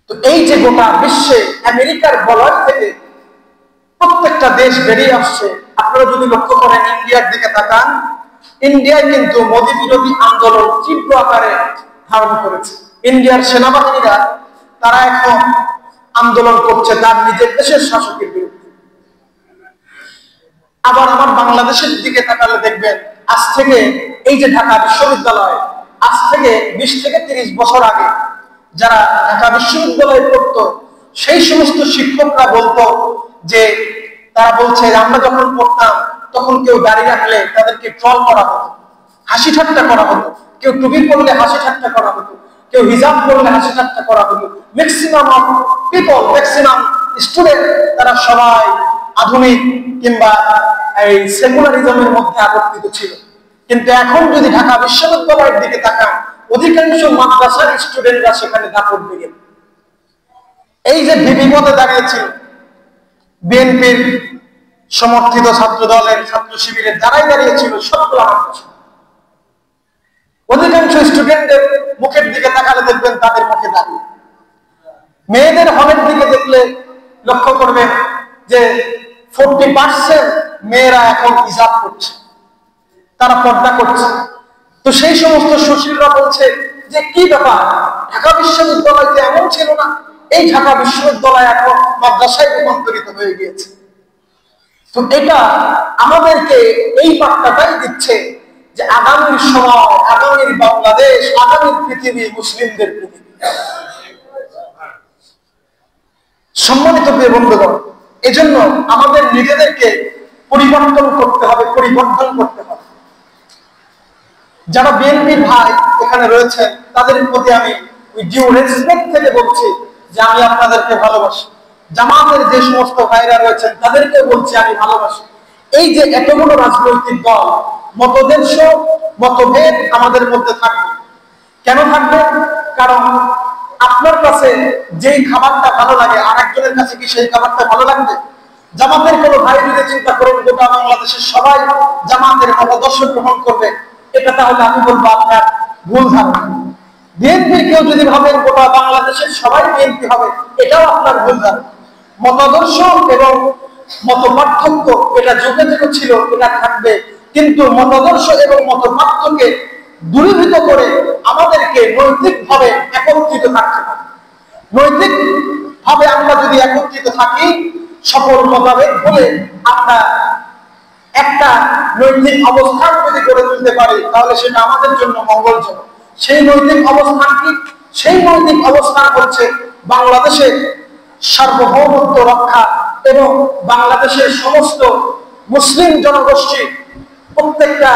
তো এই যে গোটা বিশ্বে আমেরিকার বলয় থেকে প্রত্যেকটা দেশ বেরিয়ে আসছে, আপনারা যদি লক্ষ্য করেন ইন্ডিয়ার দিকে তাকান, ইন্ডিয়ায় কিন্তু মোদী বিরোধী আন্দোলন তীব্র আকারে ধারণ করেছে। ইন্ডিয়ার সেনাবাহিনীরা তারা এখন আন্দোলন করছে তার নিজের দেশের শাসকের বিরুদ্ধে। আবার আমার বাংলাদেশের দিকে তাকালে দেখবেন আজ থেকে এই যে ঢাকা বিশ্ববিদ্যালয়, আজ থেকে 20 থেকে 30 বছর আগে যারা ঢাকা বিশ্ববিদ্যালয়ে পড়তো সেই সমস্ত শিক্ষকরা বলতো যে, তারা বলছে আমরা যখন পড়তাম তখন কেউ দাড়ি রাখলে তাদেরকে ট্রল করা হতো, হাসি ঠাট্টা করা হতো, কেউ টুপি পরলে হাসি ঠাট্টা করা হতো, কেউ হিজাব পরলে হাসি ঠাট্টা করা হতো। Maximum of people, maximum student তারা সবাই আধুনিক কিংবা এই সেকুলারিজমের মধ্যে আবর্তিত ছিল। কিন্তু এখন যদি ঢাকা বিশ্ববিদ্যালয়ের দিকে তাকান, অধিকাংশ মাদ্রাসার স্টুডেন্টরা সেখানে দাপট দিয়ে এই যে বিপদে দাঁড়িয়েছিল বিএনপির সমর্থিত ছাত্র দলের ছাত্র শিবিরের দ্বারাই দাঁড়িয়েছিল সবগুলো মাদ্রাসা। অধিকাংশ স্টুডেন্টদের মুখের দিকে তাকালে দেখবেন তাদের মুখে দাঁড়িয়ে। মেয়েদের হলের দিকে দেখলে লক্ষ্য করবেন যে 40% মেয়েরা এখন হিজাব করছে, তারা পর্দা করছে। তো সেই সমস্ত সুশীলরা বলছে যে কি ব্যাপার, ঢাকা বিশ্ববিদ্যালয়তে এমন ছিল না, এই ঢাকা বিশ্ববিদ্যালয় এখন মাদ্রাসায় রূপান্তরিত হয়ে গিয়েছে। তো এটা আমাদেরকে এই বার্তাটাই দিচ্ছে যে আগামীর সময়, আগামীর বাংলাদেশ, আগামীর পৃথিবী মুসলিমদের পৃথিবী। সম্মানিত প্রিয় বন্ধুগণ, এজন্য আমাদের নিজেদেরকে পরিবর্তন করতে হবে, পরিবর্তন করতে হবে। যারা বিএনপির ভাই এখানে রয়েছেন তাদের প্রতি আমি ডিউ রেসপেক্ট থেকে বলছি যে আমি আপনাদেরকে ভালোবাসি। জামাতের যে সমস্ত ভাইরা রয়েছেন তাদেরকে বলছি আমি ভালোবাসি। এই যে এতগুলো রাজনৈতিক দল, মতদেশ, মতভেদ আমাদের মধ্যে থাকবে। কেন থাকবে? কারণ আপনার কাছে যেই খাবারটা ভালো লাগে আর একজনের কাছে কি সেই খাবারটা ভালো লাগবে? জামাতের কোনো ভাই যদি চিন্তা করেন গোটা বাংলাদেশের সবাই জামাতের মতাদর্শ গ্রহণ করবে, এটা তাহলে আমি বলবো আপনার ভুল ধারণা। বিএনপির কেউ যদি ভাবেন গোটা বাংলাদেশের সবাই বিএনপি হবে, এটাও আপনার ভুল ধারণা। মতাদর্শ এবং মত পার্থক্য এটা যুগে যুগে ছিল, এটা থাকবে, কিন্তু মতাদর্শ এবং মত পার্থক্যকে দূরীভূত করে আমাদেরকে নৈতিকভাবে একত্রিত থাকতে হবে। নৈতিকভাবে আমরা যদি একত্রিত থাকি, সকল মতভেদ বলে আমরা একটা নৈতিক অবস্থান যদি গড়ে তুলতে পারি, তাহলে সেটা আমাদের জন্য মঙ্গলজনক। সেই নৈতিক অবস্থান কি? সেই নৈতিক অবস্থান হচ্ছে বাংলাদেশের সার্বভৌমত্ব রক্ষা এবং বাংলাদেশের সমস্ত মুসলিম জনগোষ্ঠী, প্রত্যেকটা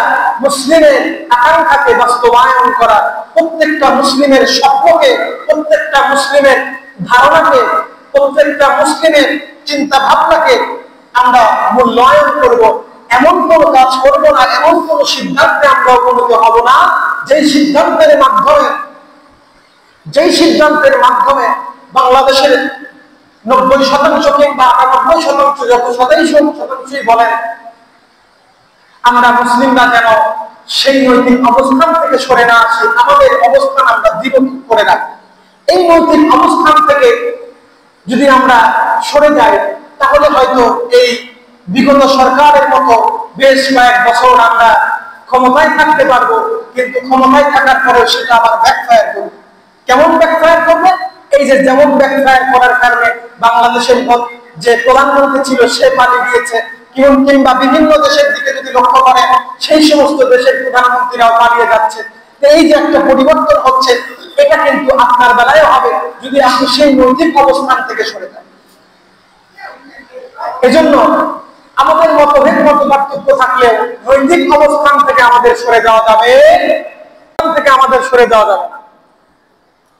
মুসলিমের আকাঙ্ক্ষাকে বাস্তবায়ন করা, প্রত্যেকটা মুসলিমের স্বপ্নকে, প্রত্যেকটা মুসলিমের ধারণাকে, প্রত্যেকটা মুসলিমের চিন্তা ভাবনাকে আমরা মূল্যায়ন করব। এমন কোন কাজ করব না, এমন কোন সিদ্ধান্তে আমরা উপনীত হব না যেই সিদ্ধান্তের মাধ্যমে বাংলাদেশের 90% কিংবা 98% যত শতাংশই বলেন আমরা মুসলিমরা যেন সেই নৈতিক অবস্থান থেকে সরে না আসি, আমাদের অবস্থান আমরা দৃঢ় করে রাখি। এই নৈতিক অবস্থান থেকে যদি আমরা সরে যাই, তাহলে হয়তো এই বিগত সরকারের মতো বেশ কয়েক বছর আমরা ক্ষমতায় থাকতে পারবো, কিন্তু ক্ষমতায় থাকার পরে সেটা আবার ব্যাকফায়ার করবে। কেমন ব্যাকফায়ার করবে? এই যে যেমন ব্যাকফায়ার করার কারণে বাংলাদেশের যে প্রধানমন্ত্রী ছিল সে পালিয়ে গিয়েছে, কিংবা বিভিন্ন দেশের দিকে যদি লক্ষ্য করে সেই সমস্ত দেশের প্রধানমন্ত্রীরাও পালিয়ে যাচ্ছে। এই যে একটা পরিবর্তন হচ্ছে, এটা কিন্তু আপনার বেলায় হবে যদি আপনি সেই নৈতিক অবস্থান থেকে সরে যান। এজন্য আমাদের মতভেদ, মত পার্থক্য থাকলেও নৈতিক অবস্থান থেকে আমাদের সরে যাওয়া যাবে, না।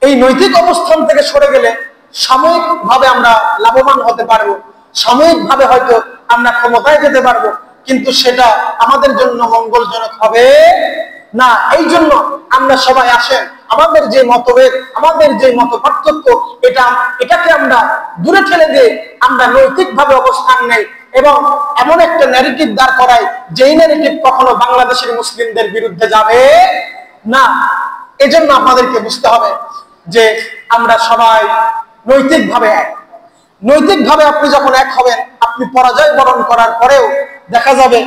এই নৈতিক অবস্থান থেকে সরে গেলে সাময়িকভাবে আমরা লাভবান হতে পারবো, সাময়িকভাবে হয়তো আমরা ক্ষমতায় যেতে পারবো, কিন্তু সেটা আমাদের জন্য মঙ্গলজনক হবে না। এই জন্য আমরা সবাই আসেন, আমাদের যে মতভেদ, আমাদের যে মত পার্থক্য, এটাকে আমরা দূরে ঠেলে দিয়ে আমরা নৈতিকভাবে অবস্থান নেই এবং এমন একটা ন্যারেটিভ দাঁড় করাই যেই ন্যারেটিভ কখনো বাংলাদেশের মুসলিমদের বিরুদ্ধে যাবে না। এজন্য আপনাদেরকে বুঝতে হবে যে আমরা সবাই নৈতিকভাবে এক। নৈতিকভাবে আপনি যখন এক হবেন, আপনি পরাজয় বরণ করার পরেও দেখা যাবে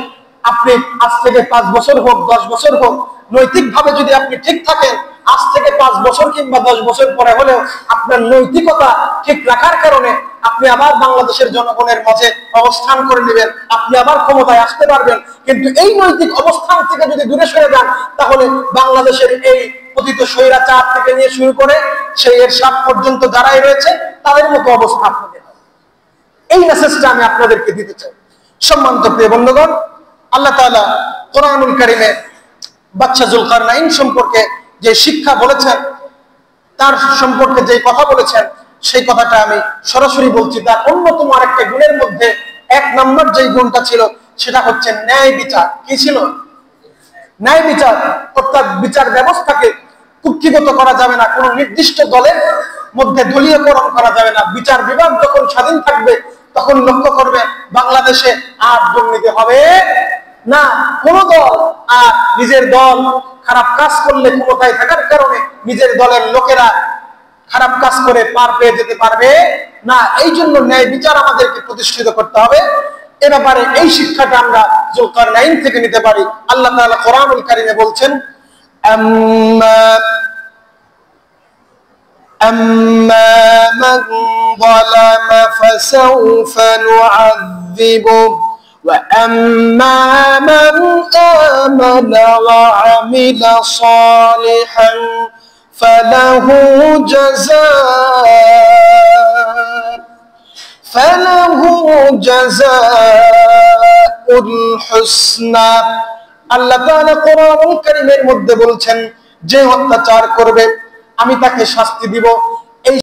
আপনি আজ থেকে 5 বছর হোক 10 বছর হোক, নৈতিকভাবে যদি আপনি ঠিক থাকেন, আজ থেকে 5 বছর কিংবা 10 বছর পরে হলেও আপনার নৈতিকতা ঠিক রাখার কারণে আপনি আবার বাংলাদেশের জনগণের মাঝে অবস্থান করে নেবেন, আপনি আবার ক্ষমতায় আসতে পারবেন। কিন্তু এই নৈতিক অবস্থান থেকে যদি দূরে সরে যান, তাহলে বাংলাদেশের এই পতিত স্বৈরাচার থেকে নিয়ে শুরু করে সেই এরশাদ পর্যন্ত যারাই রয়েছে তাদের মতো অবস্থা আপনাদের। এই মেসেজটা আমি আপনাদেরকে দিতে চাই। সম্মানিত প্রিয় বন্ধুগণ, আল্লাহ তাআলা কোরআনুল কারীমে বাদশা যুলকারনাইন সম্পর্কে যে শিক্ষা বলেছেন, তার সম্পর্কে যে কথা বলেছেন, সেই কথাটা আমি সরাসরি বলছি। তার অন্যতম আরেকটা গুণের মধ্যে 1 নম্বর যে গুণটা ছিল সেটা হচ্ছে ন্যায় বিচার। কি ছিল? ন্যায় বিচার, অর্থাৎ বিচার ব্যবস্থাকে কুক্ষিগত করা যাবে না, কোনো নির্দিষ্ট দলের মধ্যে দলীয়করণ করা যাবে না। বিচার বিভাগ যখন স্বাধীন থাকবে তখন লক্ষ্য করবে বাংলাদেশে আর দুর্নীতি হবে না। কোন দল আর নিজের দল খারাপ কাজ করলে ক্ষমতায় থাকার কারণে নিজের দলের লোকেরা খারাপ কাজ করে পার পেয়ে যেতে পারবে না। এই জন্য ন্যায় বিচার আমাদেরকে প্রতিষ্ঠিত করতে হবে। এ ব্যাপারে এই শিক্ষাটা আমরা যুলকারনাইন থেকে নিতে পারি। আল্লাহ তাআলা কোরআনুল কারীমে বলছেন, أما من ظلم فسوف نعذبه وأما من آمن وعمل صالحا فله جزاء الحسنى। আল্লাহ তাআলা কোরআনুল কারীমের মধ্যে বলছেন, যে অত্যাচার করবে আমি তাকে শাস্তি দিব। এই